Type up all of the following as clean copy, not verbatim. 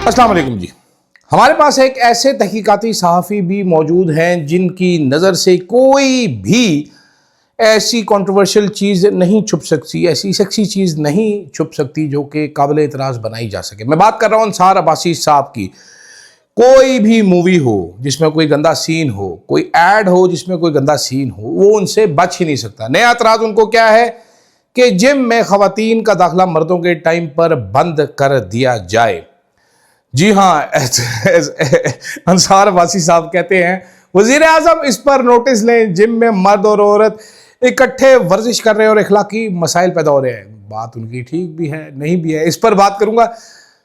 अस्सलाम वालेकुम जी। हमारे पास एक ऐसे तहकीकाती सहाफ़ी भी मौजूद हैं जिनकी नज़र से कोई भी ऐसी कंट्रोवर्शियल चीज़ नहीं छुप सकती, ऐसी सेक्सी चीज़ नहीं छुप सकती जो कि काबिल एतराज़ बनाई जा सके। मैं बात कर रहा हूँ अंसार अब्बासी साहब की। कोई भी मूवी हो जिसमें कोई गंदा सीन हो, कोई ऐड हो जिसमें कोई गंदा सीन हो, वो उनसे बच ही नहीं सकता। नया एतराज़ उनको क्या है कि जिम में ख़वातीन का दाखिला मर्दों के टाइम पर बंद कर दिया जाए। जी हाँ, अंसार अब्बासी साहब कहते हैं वज़ीर आज़म इस पर नोटिस लें, जिम में मर्द और औरत इकट्ठे वर्जिश कर रहे हैं और इखलाकी मसाइल पैदा हो रहे हैं। बात उनकी ठीक भी है, नहीं भी है, इस पर बात करूंगा।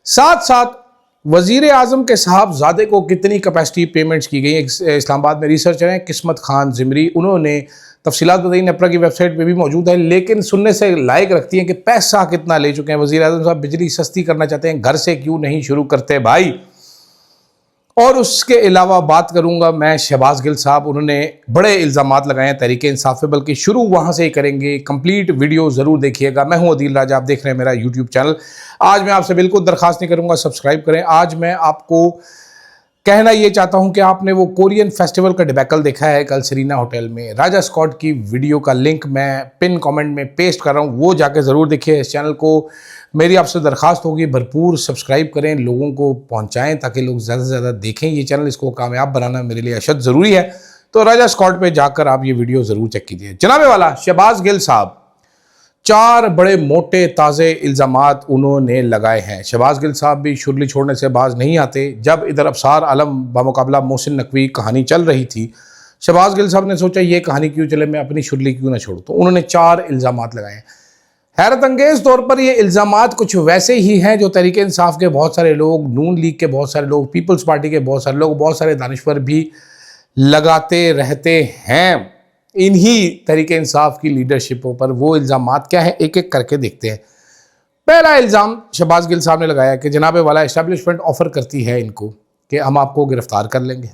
साथ साथ वज़ीर आज़म के साहबजादे को कितनी कैपेसिटी पेमेंट्स की गई है। इस्लामाबाद में रिसर्चर हैं किस्मत खान ज़िमरी, उन्होंने तफसीलात बताई, नेपरा की वेबसाइट पे भी मौजूद है, लेकिन सुनने से लायक रखती हैं कि पैसा कितना ले चुके हैं वज़ीर आज़म साहब। बिजली सस्ती करना चाहते हैं, घर से क्यों नहीं शुरू करते भाई। और उसके अलावा बात करूंगा मैं शहबाज गिल साहब, उन्होंने बड़े इल्ज़ामात लगाए हैं तहरीक इंसाफ पे, बल्कि शुरू वहाँ से ही करेंगे। कंप्लीट वीडियो ज़रूर देखिएगा। मैं हूँ अदील राजा, आप देख रहे हैं मेरा यूट्यूब चैनल। आज मैं आपसे बिल्कुल दरख्वास्त नहीं करूँगा सब्सक्राइब करें। आज मैं आपको कहना ये चाहता हूं कि आपने वो कोरियन फेस्टिवल का डिबैकल देखा है कल सरीना होटल में। राजा स्कॉट की वीडियो का लिंक मैं पिन कमेंट में पेस्ट कर रहा हूं, वो जाके ज़रूर देखिए। इस चैनल को मेरी आपसे दरख्वास्त होगी भरपूर सब्सक्राइब करें, लोगों को पहुंचाएं ताकि लोग ज़्यादा से ज़्यादा देखें ये चैनल। इसको कामयाब बनाना मेरे लिए अशद ज़रूरी है। तो राजा स्कॉट पर जाकर आप ये वीडियो ज़रूर चेक कीजिए। जनाबे वाला शहबाज गिल साहब, 4 बड़े मोटे ताज़े इल्ज़ामात उन्होंने लगाए हैं। शहबाज गिल साहब भी शुरली छोड़ने से बाज नहीं आते। जब इधर अबसार आलम बामुकाबला मोहसिन नकवी कहानी चल रही थी, शहबाज गिल साहब ने सोचा ये कहानी क्यों चले, मैं अपनी शुरली क्यों ना छोड़ूं। तो उन्होंने 4 इल्ज़ामात लगाए हैं। हैरत अंगेज़ तौर पर ये इल्ज़ामात कुछ वैसे ही हैं जो तहरीक इंसाफ के बहुत सारे लोग, नून लीग के बहुत सारे लोग, पीपल्स पार्टी के बहुत सारे लोग, बहुत सारे दानिश्वर भी लगाते रहते हैं इन्हीं तहरीक इंसाफ की लीडरशिपों पर। वो इल्ज़ामात क्या है, एक एक करके देखते हैं। पहला इल्ज़ाम शहबाज गिल साहब ने लगाया कि जनाबे वाला इस्टेब्लिशमेंट ऑफ़र करती है इनको कि हम आपको गिरफ़्तार कर लेंगे,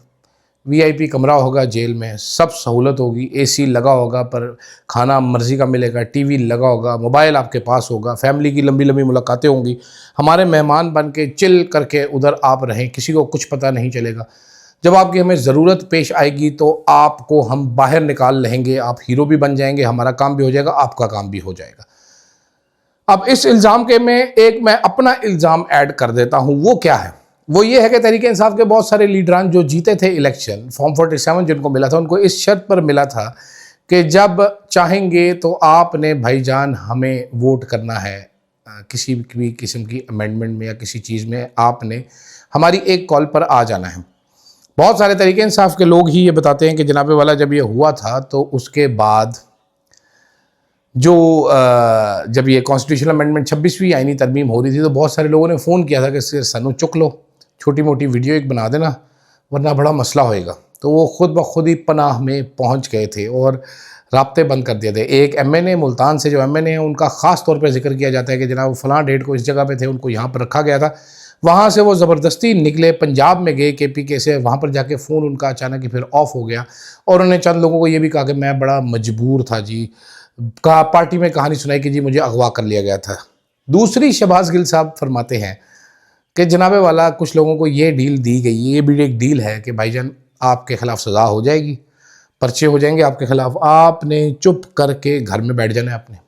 VIP कमरा होगा जेल में, सब सहूलत होगी, AC लगा होगा पर खाना मर्ज़ी का मिलेगा, TV लगा होगा, मोबाइल आपके पास होगा, फैमिली की लंबी लंबी मुलाकातें होंगी, हमारे मेहमान बन के चिल करके उधर आप रहें, किसी को कुछ पता नहीं चलेगा। जब आपकी हमें ज़रूरत पेश आएगी तो आपको हम बाहर निकाल लेंगे, आप हीरो भी बन जाएंगे, हमारा काम भी हो जाएगा, आपका काम भी हो जाएगा। अब इस इल्ज़ाम के में एक मैं अपना इल्ज़ाम ऐड कर देता हूँ। वो क्या है? वो ये है कि तहरीक इंसाफ के बहुत सारे लीडरान जो जीते थे इलेक्शन, फॉर्म 47 जिनको मिला था, उनको इस शर्त पर मिला था कि जब चाहेंगे तो आपने भाईजान हमें वोट करना है, किसी भी किस्म की अमेंडमेंट में या किसी चीज़ में आपने हमारी एक कॉल पर आ जाना है। बहुत सारे तहरीक इंसाफ के लोग ही ये बताते हैं कि जनाबे वाला जब ये हुआ था तो उसके बाद जो जब ये कॉन्स्टिट्यूशनल अमेंडमेंट 26वीं आईनी तरमीम हो रही थी तो बहुत सारे लोगों ने फ़ोन किया था कि सनू चुक लो, छोटी मोटी वीडियो एक बना देना वरना बड़ा मसला होएगा। तो वो खुद ब खुद ही पनाह में पहुंच गए थे और राब्ते बंद कर दिए थे। एक MNA मुल्तान से जो MNA है उनका ख़ास तौर पर जिक्र किया जाता है कि जनाब फ़लाँ डेट को इस जगह पे थे, उनको यहाँ पर रखा गया था। वहाँ से वो ज़बरदस्ती निकले, पंजाब में गए KPK से, वहाँ पर जाके फ़ोन उनका अचानक ही फिर ऑफ हो गया और उन्होंने चंद लोगों को ये भी कहा कि मैं बड़ा मजबूर था जी, कहा पार्टी में कहानी सुनाई कि जी मुझे अगवा कर लिया गया था। दूसरी शहबाज गिल साहब फरमाते हैं कि जनाबे वाला कुछ लोगों को ये डील दी गई, ये भी एक डील है कि भाईजान आपके ख़िलाफ़ सज़ा हो जाएगी, पर्चे हो जाएंगे आपके ख़िलाफ़, आपने चुप करके घर में बैठ जाना है,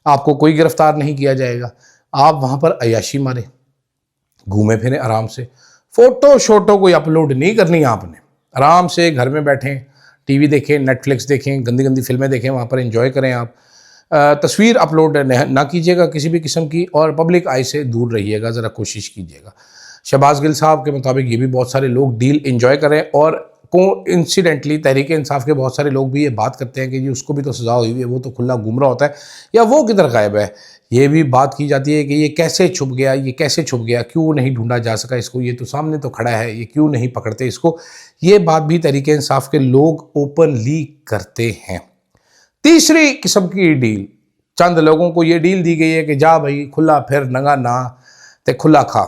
आपको कोई गिरफ़्तार नहीं किया जाएगा, आप वहाँ पर अयाशी मारें, घूमे फिरें आराम से, फ़ोटो शोटो कोई अपलोड नहीं करनी, आपने आराम से घर में बैठें, TV देखें, नेटफ्लिक्स देखें, गंदी गंदी फिल्में देखें, वहाँ पर एंजॉय करें। आप तस्वीर अपलोड ना कीजिएगा किसी भी किस्म की और पब्लिक आई से दूर रहिएगा, ज़रा कोशिश कीजिएगा। शहबाज गिल साहब के मुताबिक ये भी बहुत सारे लोग डील एंजॉय करें और कोइंसिडेंटली तहरीक इंसाफ के बहुत सारे लोग भी ये बात करते हैं कि जी उसको भी तो सज़ा हुई है, वो तो खुला घूम रहा होता है, या वो किधर गायब है। ये भी बात की जाती है कि ये कैसे छुप गया, ये कैसे छुप गया, क्यों नहीं ढूंढा जा सका इसको, ये तो सामने तो खड़ा है, ये क्यों नहीं पकड़ते इसको। ये बात भी तहरीक इंसाफ के लोग ओपनली करते हैं। तीसरी किस्म की डील, चंद लोगों को ये डील दी गई है कि जा भाई खुला फिर नंगा ना ते खुला खा,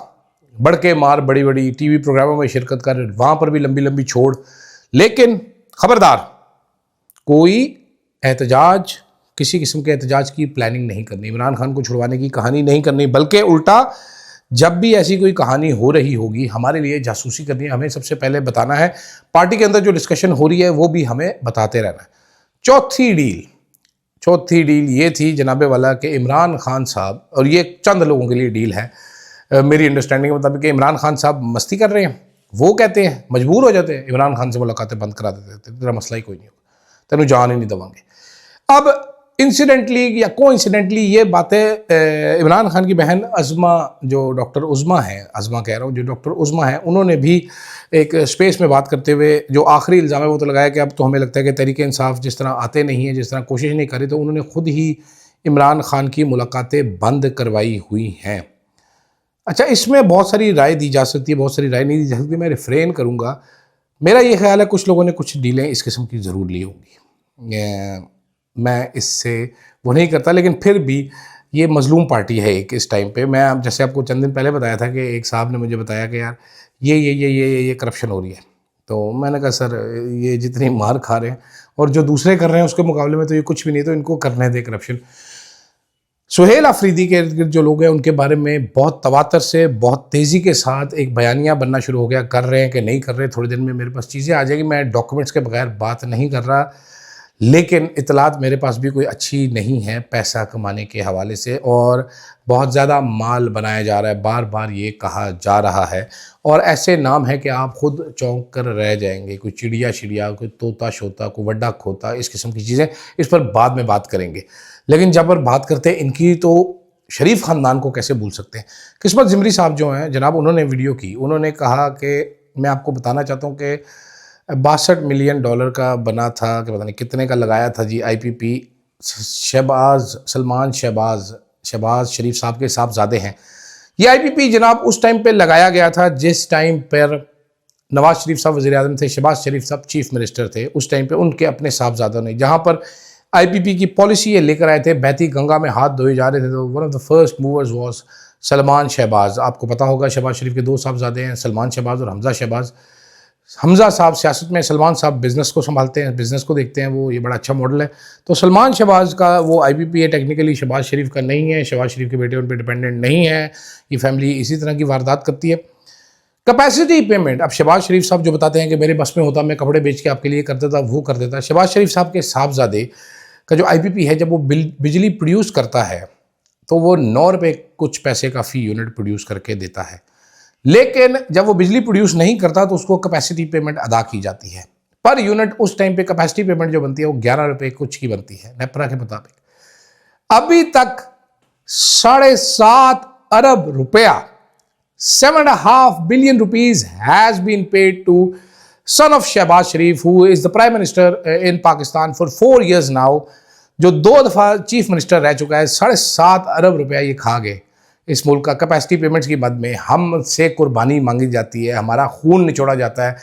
बढ़ के मार, बड़ी बड़ी TV प्रोग्रामों में शिरकत कर, वहाँ पर भी लंबी लंबी छोड़, लेकिन खबरदार कोई एहतजाज, किसी किस्म के एहतजाज की प्लानिंग नहीं करनी, इमरान खान को छुड़वाने की कहानी नहीं करनी, बल्कि उल्टा जब भी ऐसी कोई कहानी हो रही होगी, हमारे लिए जासूसी करनी है, हमें सबसे पहले बताना है, पार्टी के अंदर जो डिस्कशन हो रही है वो भी हमें बताते रहना है। चौथी डील ये थी जनाबे वाला कि इमरान खान साहब, और ये चंद लोगों के लिए डील है मेरी अंडरस्टैंडिंग के मुताबिक, कि इमरान खान साहब मस्ती कर रहे हैं, वो कहते हैं मजबूर हो जाते हैं, इमरान खान से मुलाकातें बंद करा देते हैं, तेरा मसला ही कोई नहीं होगा, तेनू जान ही नहीं दवांगे। अब इंसिडेंटली या कोइंसिडेंटली ये बातें इमरान खान की बहन अज़मा, जो डॉक्टर उज़मा है, अज़मा कह रहा हूँ, जो डॉक्टर उज़मा है, उन्होंने भी एक स्पेस में बात करते हुए जो आखिरी इल्ज़ाम है वो तो लगाया कि अब तो हमें लगता है कि तहरीक इंसाफ जिस तरह आते नहीं है, जिस तरह कोशिश नहीं करी, तो उन्होंने खुद ही इमरान खान की मुलाकातें बंद करवाई हुई हैं। अच्छा, इसमें बहुत सारी राय दी जा सकती है, बहुत सारी राय नहीं दी जा सकती, मैं रिफ्रेन करूँगा। मेरा ये ख्याल है कुछ लोगों ने कुछ डीलें इस किस्म की ज़रूर ली होंगी, मैं इससे वो नहीं करता, लेकिन फिर भी ये मजलूम पार्टी है एक इस टाइम पे। मैं अब जैसे आपको चंद दिन पहले बताया था कि एक साहब ने मुझे बताया कि यार ये करप्शन हो रही है, तो मैंने कहा सर ये जितनी मार खा रहे हैं और जो दूसरे कर रहे हैं उसके मुकाबले में तो ये कुछ भी नहीं, तो इनको करने दे करप्शन। सुहेल अफरीदी के इर्द गिर्द जो लोग हैं उनके बारे में बहुत तवातर से, बहुत तेज़ी के साथ एक बयानिया बनना शुरू हो गया, कर रहे हैं कि नहीं कर रहे। थोड़ी देर में मेरे पास चीज़ें आ जाएगी, मैं डॉक्यूमेंट्स के बगैर बात नहीं कर रहा, लेकिन इतलात मेरे पास भी कोई अच्छी नहीं है पैसा कमाने के हवाले से, और बहुत ज़्यादा माल बनाया जा रहा है, बार बार ये कहा जा रहा है, और ऐसे नाम है कि आप खुद चौंक कर रह जाएंगे। कोई चिड़िया शिड़िया, कोई तोता शोता, कोई वड्डा खोता, इस किस्म की चीज़ें, इस पर बाद में बात करेंगे। लेकिन जब पर बात करते हैं इनकी, तो शरीफ ख़ानदान को कैसे भूल सकते हैं। किस्मत ज़िमरी साहब जो हैं जनाब, उन्होंने वीडियो की, उन्होंने कहा कि मैं आपको बताना चाहता हूँ कि 62 मिलियन डॉलर का बना था, कि पता नहीं कितने का लगाया था जी आईपीपी। शहबाज शरीफ साहब के साहबजादे हैं। ये आईपीपी जनाब उस टाइम पे लगाया गया था जिस टाइम पर नवाज शरीफ साहब वज़ीर आज़म थे, शहबाज शरीफ साहब चीफ मिनिस्टर थे। उस टाइम पे उनके अपने साहबजादों ने, जहाँ पर आईपीपी की पॉलिसी ये लेकर आए थे, बहती गंगा में हाथ धोए जा रहे थे, तो one of the first movers was Salman Shahbaz. आपको पता होगा शहबाज शरीफ के 2 साहबजादे हैं, सलमान शहबाज और हमजा शहबाज। हमजा साहब सियासत में, सलमान साहब बिज़नेस को संभालते हैं, बिज़नेस को देखते हैं, वो ये बड़ा अच्छा मॉडल है। तो सलमान शहबाज का वो आईपीपी है, टेक्निकली शहबाज शरीफ का नहीं है, शहबाज शरीफ के बेटे उन पर डिपेंडेंट नहीं है, ये फैमिली इसी तरह की वारदात करती है। कैपेसिटी पेमेंट, अब शहबाज शरीफ साहब जो बताते हैं कि मेरे बस में होता, मैं कपड़े बेच के आपके लिए कर देता, वो कर देता। शहबाज शरीफ साहब के साहबजादे का जो आईपीपी है, जब वो बिजली प्रोड्यूस करता है तो वो 9 रुपये कुछ पैसे का फ़ी यूनिट प्रोड्यूस करके देता है, लेकिन जब वो बिजली प्रोड्यूस नहीं करता तो उसको कैपेसिटी पेमेंट अदा की जाती है पर यूनिट। उस टाइम पे कैपेसिटी पेमेंट जो बनती है वो 11 रुपये कुछ की बनती है नेपरा के मुताबिक। अभी तक 7.5 अरब रुपया, 7.5 billion rupees has been paid to son of Shehbaz Sharif, who is the Prime Minister in Pakistan for 4 years now, जो 2 दफ़ा चीफ मिनिस्टर रह चुका है। 7.5 अरब रुपया ये खा गए इस मुल्क का कैपेसिटी पेमेंट्स की मद में। हमसे कुर्बानी मांगी जाती है, हमारा खून निचोड़ा जाता है,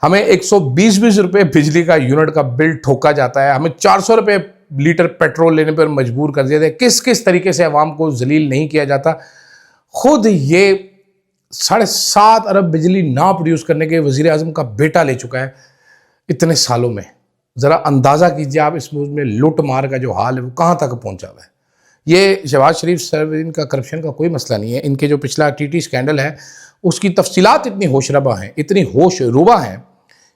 हमें 120 रुपये बिजली का यूनिट का बिल ठोका जाता है, हमें 400 रुपये लीटर पेट्रोल लेने पर मजबूर कर दिया जाता है। किस किस तरीके से अवाम को जलील नहीं किया जाता। खुद ये 7.5 अरब बिजली ना प्रोड्यूस करने के वज़ीर आज़म का बेटा ले चुका है इतने सालों में। ज़रा अंदाज़ा कीजिए आप इस मुल्क में लूट मार का जो हाल है वो कहाँ तक पहुँचा हुआ है। ये शहबाज शरीफ सर, इनका करप्शन का कोई मसला नहीं है, इनके जो पिछला टीटी स्कैंडल है उसकी तफसीलात इतनी होशरबा हैं, इतनी होशरुबा हैं।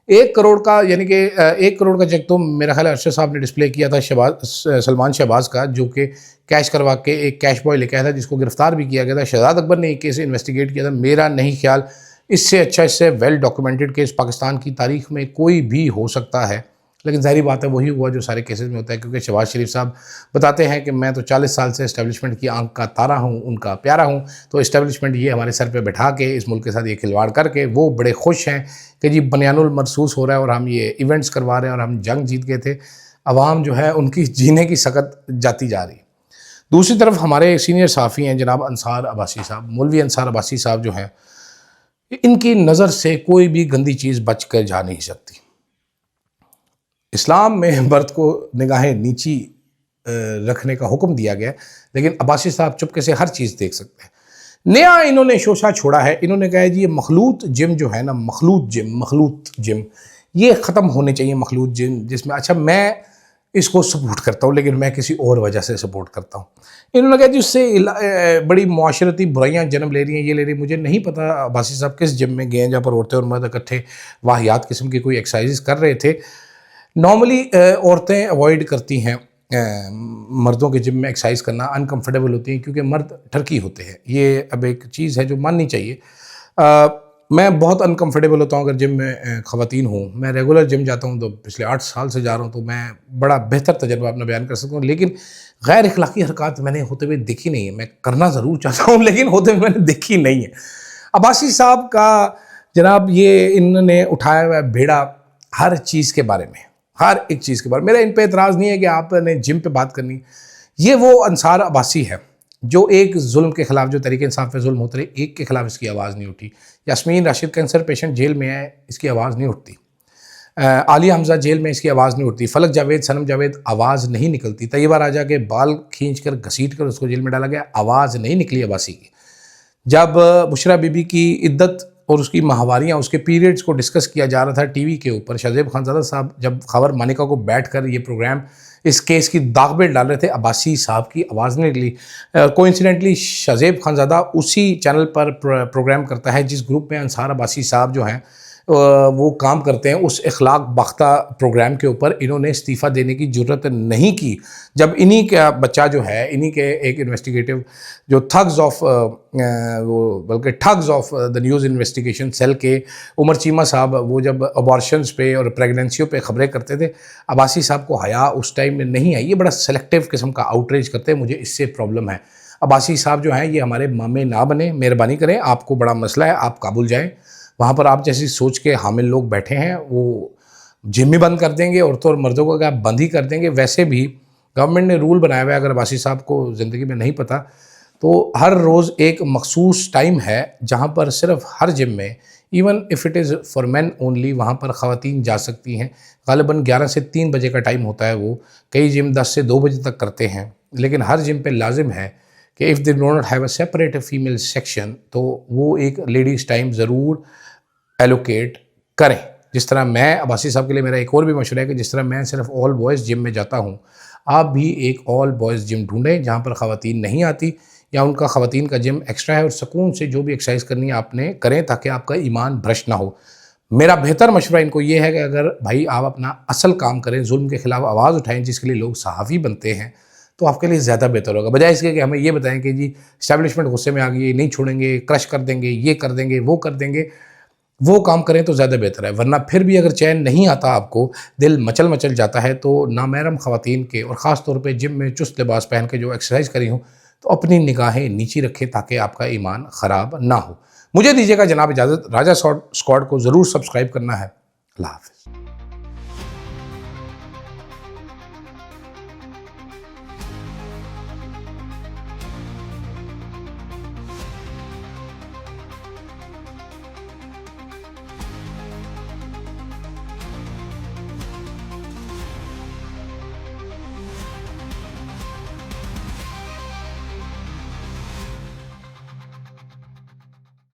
1 करोड़ का, यानी कि 1 करोड़ का चेक तो मेरा ख्याल अरशद साहब ने डिस्प्ले किया था सलमान शहबाज का, जो कि कैश करवा के एक कैश बॉय लेके आया था, जिसको गिरफ्तार भी किया गया था। शहजाद अकबर ने एक केस इन्वेस्टिगेट किया था। मेरा नहीं ख्याल इससे अच्छा, इससे वेल डॉक्यूमेंटेड केस पाकिस्तान की तारीख में कोई भी हो सकता है। लेकिन ज़ाहिर बात है वही हुआ जो सारे केसेस में होता है, क्योंकि शहबाज शरीफ साहब बताते हैं कि मैं तो 40 साल से इस्टेब्लिशमेंट की आंख का तारा हूँ, उनका प्यारा हूँ। तो इस्टेब्लिशमेंट ये हमारे सर पे बैठा के इस मुल्क के साथ ये खिलवाड़ करके वो बड़े खुश हैं कि जी बनियानुल महसूस हो रहा है और हम ये इवेंट्स करवा रहे हैं और हम जंग जीत गए थे। अवाम जो है उनकी जीने की सकत जाती जा रही। दूसरी तरफ हमारे सीनियर सहाफ़ी हैं जनाब अंसार अब्बासी साहब, मौलवी अंसार अब्बासी साहब जो हैं, इनकी नज़र से कोई भी गंदी चीज़ बच कर जा नहीं सकती। इस्लाम में मर्द को निगाहें नीची रखने का हुक्म दिया गया है, लेकिन अब्बासी साहब चुपके से हर चीज़ देख सकते हैं। नया इन्होंने शोशा छोड़ा है, इन्होंने कहा है जी ये मखलूत जिम जो है ना, मखलूत जिम ये ख़त्म होने चाहिए। मखलूत जिम जिसमें, अच्छा मैं इसको सपोर्ट करता हूँ, लेकिन मैं किसी और वजह से सपोर्ट करता हूँ। इन्होंने कहा जी उससे बड़ी माशरती बुराइयाँ जन्म ले रही हैं, ये ले रही, मुझे नहीं पता अब्बासी साहब किस जिम में गए हैं जहाँ पर औरतें और मर्द इकट्ठे वाहियात किस्म की कोई एक्सरसाइज कर रहे थे। नॉर्मली औरतें अवॉइड करती हैं मर्दों के जिम में एक्सरसाइज करना, अनकंफर्टेबल होती हैं क्योंकि मर्द ठरकी होते हैं। ये अब एक चीज़ है जो माननी चाहिए। मैं बहुत अनकंफर्टेबल होता हूँ अगर जिम में ख़वातीन हूँ। मैं रेगुलर जिम जाता हूँ, तो पिछले 8 साल से जा रहा हूँ, तो मैं बड़ा बेहतर तजुर्बा अपना बयान कर सकता हूँ। लेकिन गैर अखलाकी हरकत मैंने होते हुए देखी नहीं है। मैं करना ज़रूर चाहता हूँ, लेकिन होते हुए मैंने देखी नहीं है। अब्बासी साहब का जनाब ये इन्होंने उठाया हुआ बेड़ा हर चीज़ के बारे में, हर एक चीज़ के बारे में। मेरा इन पर एतराज़ नहीं है कि आपने जिम पर बात करनी। ये वो अंसार अब्बासी है जो एक जुल्म के खिलाफ, जो तरीके इंसाफ पे जुल्म होते रहे, एक के खिलाफ इसकी आवाज़ नहीं उठी। Yasmin Rashid cancer patient jail में है, इसकी आवाज़ नहीं उठती। आलिया हमजा जेल में, इसकी आवाज़ नहीं उठती। फलक जावेद, सनम जावेद, आवाज़ नहीं निकलती। तैयबा राजा के बाल खींच कर घसीट कर उसको जेल में डाला गया, आवाज़ नहीं निकली अब्बासी की। जब बुशरा बीबी की इद्दत और उसकी माहवारियाँ, उसके पीरियड्स को डिस्कस किया जा रहा था टीवी के ऊपर, शाहजेब खानज़ादा साहब जब खबर मानिका को बैठ कर ये प्रोग्राम इस केस की दागबेल डाल रहे थे, अब्बासी साहब की आवाज़ नहीं निकली। कोइंसिडेंटली शाहजेब खानज़ादा उसी चैनल पर प्रोग्राम करता है जिस ग्रुप में अंसार अब्बासी साहब जो हैं वो काम करते हैं। उस इखलाक बाख्ता प्रोग्राम के ऊपर इन्होंने इस्तीफ़ा देने की ज़रूरत नहीं की। जब इन्हीं का बच्चा जो है, इन्हीं के एक इन्वेस्टिगेटिव जो थग्स ऑफ बल्कि thugs of the news investigation cell के उमर चीमा साहब, वो जब अबॉर्शंस पे और प्रेगनेंसियों पे खबरें करते थे, अब्बासी साहब को हया उस टाइम में नहीं आई। ये बड़ा सेलेक्टिव किस्म का आउटरीच करते हैं, मुझे इससे प्रॉब्लम है। अब्बासी साहब जो हैं ये हमारे मामे ना बने, मेहरबानी करें। आपको बड़ा मसला है, आप काबुल जाएँ। वहाँ पर आप जैसी सोच के हामिल लोग बैठे हैं, वो जिम भी बंद कर देंगे, औरतों और मर्दों को अगर बंद ही कर देंगे। वैसे भी गवर्नमेंट ने रूल बनाया हुआ है, अगर अब्बासी साहब को ज़िंदगी में नहीं पता, तो हर रोज़ एक मखसूस टाइम है जहाँ पर सिर्फ हर जिम में, even if it is for man only, वहाँ पर ख़वातीन जा सकती हैं। ग़ालिबन 11 से 3 बजे का टाइम होता है वो। कई जिम 10 से 2 बजे तक करते हैं, लेकिन हर जिम पे लाजिम है कि if they do not have a separate female section, तो वो एक लेडीज़ टाइम ज़रूर एलोकेट करें। जिस तरह मैं, अब्बासी साहब के लिए मेरा एक और भी मशवरा है कि जिस तरह मैं सिर्फ ऑल बॉयज़ जिम में जाता हूँ, आप भी एक ऑल बॉयज़ जिम ढूंढें जहाँ पर ख़वातीन नहीं आती, या उनका ख़वातीन का जिम एक्स्ट्रा है, और सुकून से जो भी एक्सरसाइज करनी है आपने करें, ताकि आपका ईमान भ्रश ना हो। मेरा बेहतर मशवरा इनको ये है कि अगर भाई आप अपना असल काम करें, जुल्म के खिलाफ आवाज़ उठाएं, जिसके लिए लोग सहाफ़ी बनते हैं, तो आपके लिए ज़्यादा बेहतर होगा। बजाय इसके कि हमें ये बताएं कि जी इस्टेब्लिशमेंट गुस्से में आ गई, नहीं छोड़ेंगे, क्रश कर देंगे, ये कर देंगे, वो कर देंगे। वो काम करें तो ज़्यादा बेहतर है। वरना फिर भी अगर चैन नहीं आता आपको, दिल मचल मचल जाता है, तो नामहरम ख़वातीन के, और ख़ास तौर पे जिम में चुस्त लिबास पहन के जो एक्सरसाइज करी हो, तो अपनी निगाहें नीची रखें ताकि आपका ईमान ख़राब ना हो। मुझे दीजिएगा जनाब इजाज़त। राजा स्क्वाड को ज़रूर सब्सक्राइब करना है। अल्लाह हाफ़िज़।